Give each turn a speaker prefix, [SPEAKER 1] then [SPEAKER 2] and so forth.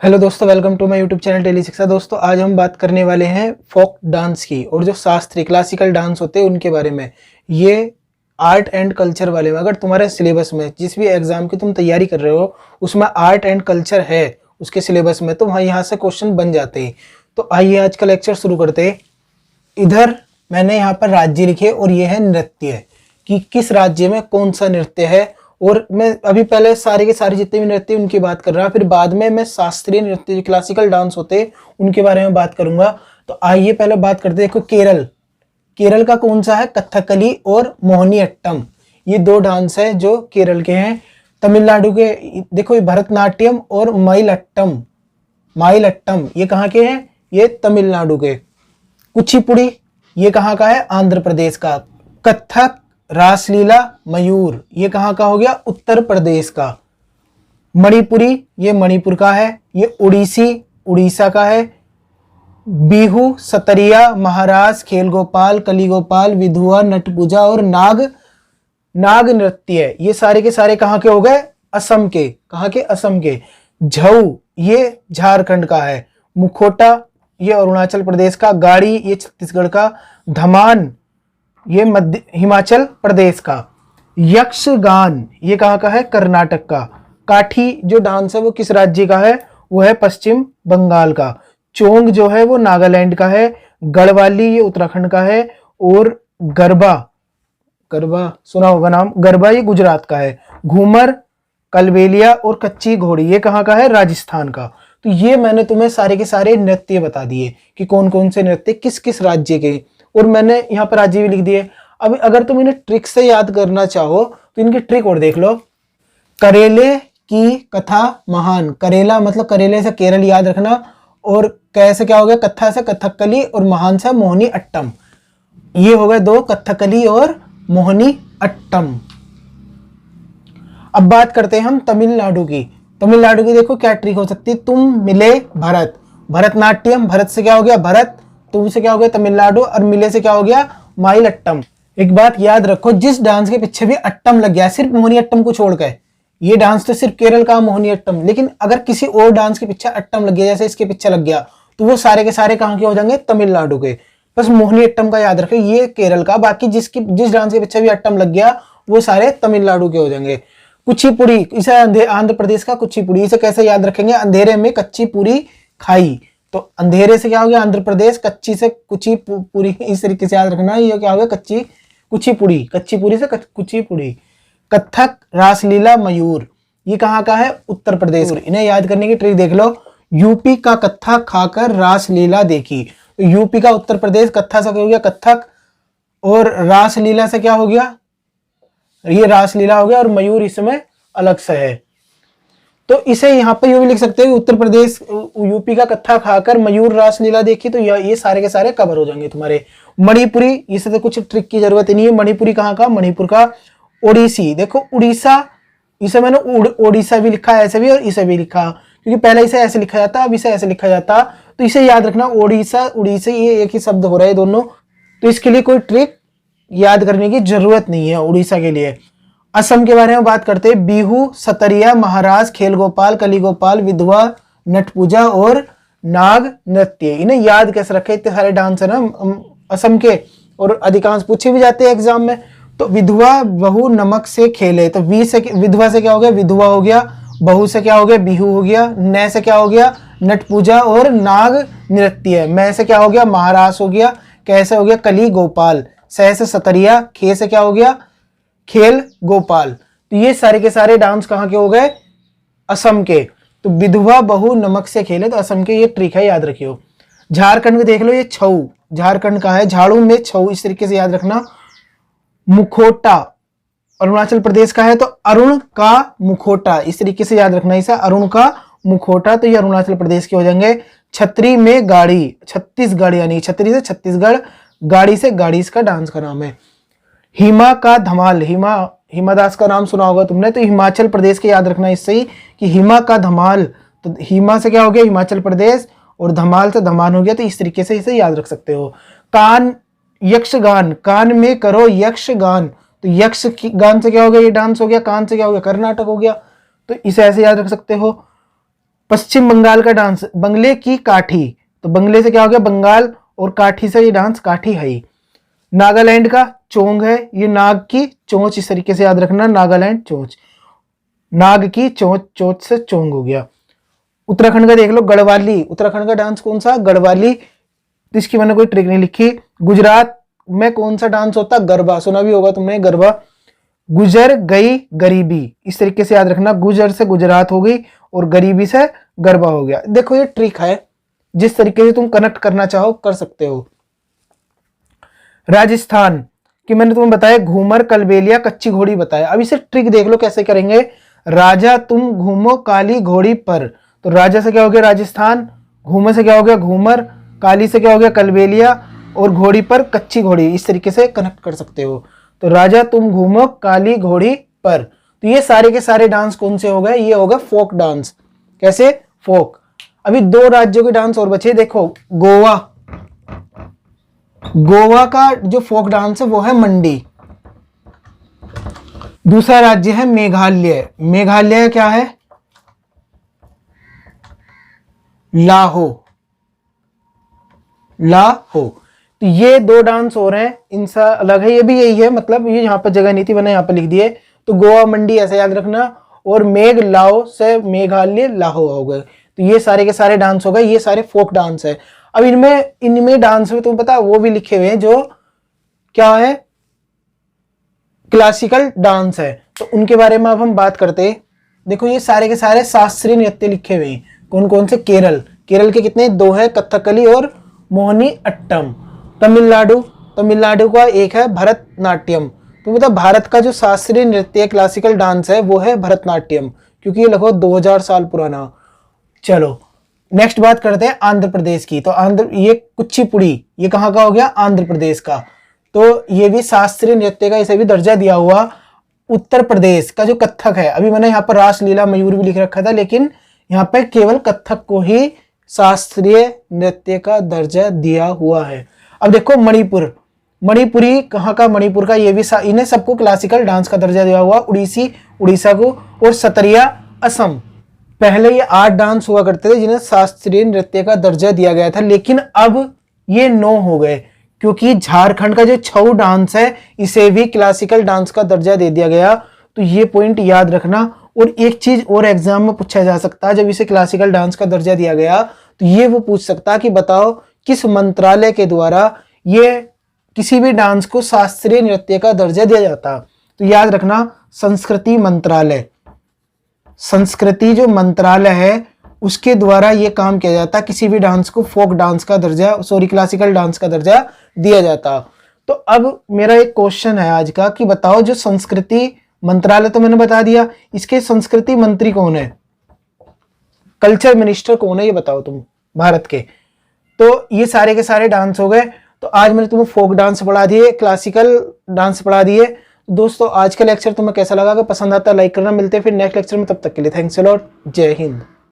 [SPEAKER 1] Hello दोस्तों, welcome to my YouTube channel daily Shiksha. दोस्तों आज हम बात करने वाले हैं फोक डांस की और जो शास्त्रीय क्लासिकल डांस होते हैं उनके बारे में। ये आर्ट एंड कल्चर वाले में, अगर तुम्हारे सिलेबस में जिस भी एग्जाम की तुम तैयारी कर रहे हो उसमें आर्ट एंड कल्चर है उसके सिलेबस में, तो वहाँ यहाँ से क्वेश्चन बन जाते हैं। तो आइए आज का लेक्चर शुरू करते हैं। इधर मैंने यहाँ पर राज्य लिखे और ये है नृत्य, कि किस राज्य में कौन सा नृत्य है। और मैं अभी पहले सारे के सारे जितने भी नृत्य उनकी बात कर रहा हूँ, फिर बाद में मैं शास्त्रीय नृत्य जो क्लासिकल डांस होते हैं उनके बारे में बात करूंगा। तो आइए पहले बात करते हैं। देखो केरल का कौन सा है, कथकली और मोहिनी अट्टम, ये दो डांस है जो केरल के हैं। तमिलनाडु के देखो भरतनाट्यम और माइलट्टम ये कहाँ के हैं, ये तमिलनाडु के। कुचिपुड़ी ये कहाँ का है, आंध्र प्रदेश का। कथक, रासलीला, मयूर ये कहाँ का हो गया, उत्तर प्रदेश का। मणिपुरी ये मणिपुर का है। ये उड़ीसी उड़ीसा का है। बिहू, सतरिया, महाराज, खेल गोपाल, कली गोपाल, विधुआ, नटपूजा और नाग नृत्य ये सारे के सारे कहाँ के हो गए, असम के। कहाँ के, असम के। झऊ ये झारखंड का है। मुखोटा ये अरुणाचल प्रदेश का। गाड़ी ये छत्तीसगढ़ का। धमान ये मध्य हिमाचल प्रदेश का। यक्षगान ये कहाँ का है, कर्नाटक का। काठी जो डांस है वो किस राज्य का है, वो है पश्चिम बंगाल का। चोंग जो है वो नागालैंड का है। गढ़वाली ये उत्तराखंड का है। और गरबा सुना होगा नाम, गरबा ये गुजरात का है। घूमर, कलबेलिया और कच्ची घोड़ी ये कहाँ का है, राजस्थान का। तो ये मैंने तुम्हें सारे के सारे नृत्य बता दिए कि कौन कौन से नृत्य किस किस राज्य के, और मैंने यहाँ पर राज्य भी लिख दिए। अब अगर तुम इन्हें ट्रिक से याद करना चाहो तो इनकी ट्रिक और देख लो। करेले की कथा महान, करेला मतलब करेले से केरल याद रखना, और कैसे क्या हो गया, कथा से कथकली और महान से मोहिनी अट्टम। ये हो गए दो, कथकली और मोहिनी अट्टम। अब बात करते हैं हम तमिलनाडु की। तमिलनाडु की देखो क्या ट्रिक हो सकती है। तुम मिले भरत, भरतनाट्यम, भरत से क्या हो गया भरत, तुम से क्या हो गया तमिलनाडु, और मिले से क्या हो गया माइल अट्टम। एक बात याद रखो, जिस डांस के पीछे भी अट्टम लग गया, सिर्फ मोहिनी अट्टम को छोड़कर, ये डांस तो सिर्फ केरल का मोहिनी अट्टम, लेकिन अगर किसी और डांस के पीछे अट्टम लग गया, जैसे इसके पीछे लग गया, तो वो सारे के सारे कहाँ के हो जाएंगे, तमिलनाडु के। बस मोहिनी अट्टम का याद रखो, ये केरल का, बाकी जिस डांस के पीछे भी अट्टम लग गया वो सारे तमिलनाडु के हो जाएंगे। कुचिपुड़ी इसे आंध्र प्रदेश का। कुचिपुड़ी इसे कैसे याद रखेंगे, अंधेरे में कच्ची पूरी खाई, तो अंधेरे से क्या हो गया आंध्र प्रदेश, कच्ची से कुची पूरी, इस तरीके से याद रखना। ये क्या हो गया, कच्ची पूरी से कुचिपुड़ी। कथक, रासलीला, मयूर ये कहाँ का है, उत्तर प्रदेश। इन्हें याद करने की ट्रिक देख लो। यूपी का कत्था खाकर रासलीला देखी, तो यूपी का उत्तर प्रदेश, कत्था से हो गया कथक, और रासलीला से क्या हो गया, ये रासलीला हो गया, और मयूर इसमें अलग से है। तो इसे यहाँ पे यूं भी लिख सकते हैं, उत्तर प्रदेश यूपी का कत्था खाकर मयूर रासलीला देखी, तो ये सारे के सारे कवर हो जाएंगे तुम्हारे। मणिपुरी इसे तो कुछ ट्रिक की जरूरत ही नहीं है। मणिपुरी कहाँ का, मणिपुर का। ओडिसी देखो, उड़ीसा इसे मैंने ओडिशा भी लिखा है ऐसे भी, और इसे भी लिखा, क्योंकि पहले इसे ऐसे लिखा जाता, अब इसे ऐसे लिखा जाता, तो इसे याद रखना। ओडिशा उड़ीसा ये एक ही शब्द हो रहा है दोनों, तो इसके लिए कोई ट्रिक याद करने की जरूरत नहीं है उड़ीसा के लिए। असम के बारे में बात करते हैं। बिहू, सतरिया, महाराज, खेल गोपाल, कली गोपाल, विधवा, नटपूजा और नाग नृत्य। इन्हें याद कैसे रखे, इतने सारे डांस है ना असम के, और अधिकांश पूछे भी जाते हैं एग्जाम में। तो विधवा बहु नमक से खेले, तो विधवा से क्या हो गया, विधवा हो गया। बहु से क्या हो गया, बिहू हो गया। न से क्या हो गया, नटपूजा और नाग नृत्य। मैं से क्या हो गया, महाराज हो गया। कैसे हो गया, कली गोपाल। सह से सतरिया। खे से क्या हो गया, खेल गोपाल। तो ये सारे के सारे डांस कहाँ के हो गए, असम के। तो विधवा बहु नमक से खेले, तो असम के, ये ट्रिक है याद रखियो। झारखंड में देख लो, ये छऊ झारखंड का है। झाड़ू में छऊ इस तरीके से याद रखना। मुखोटा अरुणाचल प्रदेश का है, तो अरुण का मुखोटा इस तरीके से याद रखना, इसे अरुण का मुखोटा, तो ये अरुणाचल प्रदेश के हो जाएंगे। छतरी में गाड़ी, छत्तीसगढ़, यानी छतरी से छत्तीसगढ़, गाड़ी से गाड़ी इसका डांस का नाम है। हिमा का धमाल, हिमा दास का नाम सुना होगा तुमने, तो हिमाचल प्रदेश के याद रखना इससे ही, कि हिमा का धमाल, तो हिमा से क्या हो गया, हिमाचल प्रदेश, और धमाल से धमान हो गया, तो इस तरीके से इसे याद रख सकते हो। कान, यक्षगान, कान में करो यक्षगान, तो यक्ष गान से क्या हो गया, ये डांस हो गया। कान से क्या हो गया, कर्नाटक हो गया, तो इसे ऐसे याद रख सकते हो। पश्चिम बंगाल का डांस, बंगले की काठी, तो बंगले से क्या हो गया बंगाल, और काठी से ये डांस काठी है। नागालैंड का चोंग है, ये नाग की चोंच, इस तरीके से याद रखना, नागालैंड चोंच, नाग की चोंच, चोंच से चोंग हो गया। उत्तराखंड का देख लो गढ़वाली, उत्तराखंड का डांस कौन सा, गढ़वाली, इसकी मैंने कोई ट्रिक नहीं लिखी। गुजरात में कौन सा डांस होता, गरबा, सुना भी होगा तुमने गरबा। गुजर गई गरीबी, इस तरीके से याद रखना, गुजर से गुजरात हो गई और गरीबी से गरबा हो गया। देखो ये ट्रिक है, जिस तरीके से तुम कनेक्ट करना चाहो कर सकते हो। राजस्थान कि मैंने तुम्हें बताया घूमर, कलबेलिया, कच्ची घोड़ी बताया। अब इसे ट्रिक देख लो कैसे करेंगे। राजा तुम घूमो काली घोड़ी पर, तो राजा से क्या हो गया राजस्थान, घूमर से क्या हो गया घूमर, काली से क्या हो गया कलबेलिया, और घोड़ी पर कच्ची घोड़ी, इस तरीके से कनेक्ट कर सकते हो। तो राजा तुम घूमो काली घोड़ी पर, तो ये सारे के सारे डांस कौन से हो गए, ये होगा फोक डांस। कैसे, फोक। अभी 2 राज्यों के डांस और बचे, देखो गोवा, गोवा का जो फोक डांस है वो है मंडी। दूसरा राज्य है मेघालय, मेघालय क्या है, लाहो, लाहो। तो ये 2 डांस हो रहे हैं, इनसा अलग है, ये भी यही है, मतलब ये यहाँ पर जगह नहीं थी, मैंने यहाँ पर लिख दिए। तो गोवा मंडी ऐसे याद रखना, और मेघ लाओ से मेघालय लाहो हो गए। तो ये सारे के सारे डांस हो गए, ये सारे फोक डांस है। अब इनमें डांस में तुम्हें पता वो भी लिखे हुए हैं जो क्या है, क्लासिकल डांस है, तो उनके बारे में अब हम बात करते हैं। देखो ये सारे के सारे शास्त्रीय नृत्य लिखे हुए हैं, कौन कौन से, केरल, केरल के कितने 2 है, कथकली और मोहिनी अट्टम। तमिलनाडु, तमिलनाडु का एक है भरतनाट्यम। तो मतलब भारत का जो शास्त्रीय नृत्य क्लासिकल डांस है वो है भरतनाट्यम, क्योंकि ये लगभग 2000 साल पुराना। चलो नेक्स्ट बात करते हैं आंध्र प्रदेश की। तो ये कुचिपुड़ी, ये कहाँ का हो गया, आंध्र प्रदेश का। तो ये भी शास्त्रीय नृत्य का इसे भी दर्जा दिया हुआ। उत्तर प्रदेश का जो कथक है, अभी मैंने यहाँ पर रासलीला मयूर भी लिख रखा था, लेकिन यहाँ पर केवल कथक को ही शास्त्रीय नृत्य का दर्जा दिया हुआ है। अब देखो मणिपुर, मणिपुरी कहाँ का, मणिपुर का, ये भी इन्हें सबको क्लासिकल डांस का दर्जा दिया हुआ। उड़ीसी, उड़ीसा को, और सतरिया असम। पहले ये 8 डांस हुआ करते थे जिन्हें शास्त्रीय नृत्य का दर्जा दिया गया था, लेकिन अब ये 9 हो गए, क्योंकि झारखंड का जो छऊ डांस है इसे भी क्लासिकल डांस का दर्जा दे दिया गया। तो ये पॉइंट याद रखना। और एक चीज और एग्जाम में पूछा जा सकता है, जब इसे क्लासिकल डांस का दर्जा दिया गया तो ये वो पूछ सकता कि बताओ किस मंत्रालय के द्वारा ये किसी भी डांस को शास्त्रीय नृत्य का दर्जा दिया जाता। तो याद रखना संस्कृति मंत्रालय, संस्कृति जो मंत्रालय है उसके द्वारा ये काम किया जाता, किसी भी डांस को फोक डांस का दर्जा, क्लासिकल डांस का दर्जा दिया जाता। तो अब मेरा एक क्वेश्चन है आज का कि बताओ जो संस्कृति मंत्रालय तो मैंने बता दिया, इसके संस्कृति मंत्री कौन है, कल्चर मिनिस्टर कौन है, ये बताओ तुम भारत के। तो ये सारे के सारे डांस हो गए। तो आज मैंने तुम्हें फोक डांस पढ़ा दिए, क्लासिकल डांस पढ़ा दिए। दोस्तों आज का लेक्चर तुम्हें कैसा लगा, अगर पसंद आता है लाइक करना। मिलते हैं फिर नेक्स्ट लेक्चर में, तब तक के लिए थैंक्स अ लॉट, जय हिंद।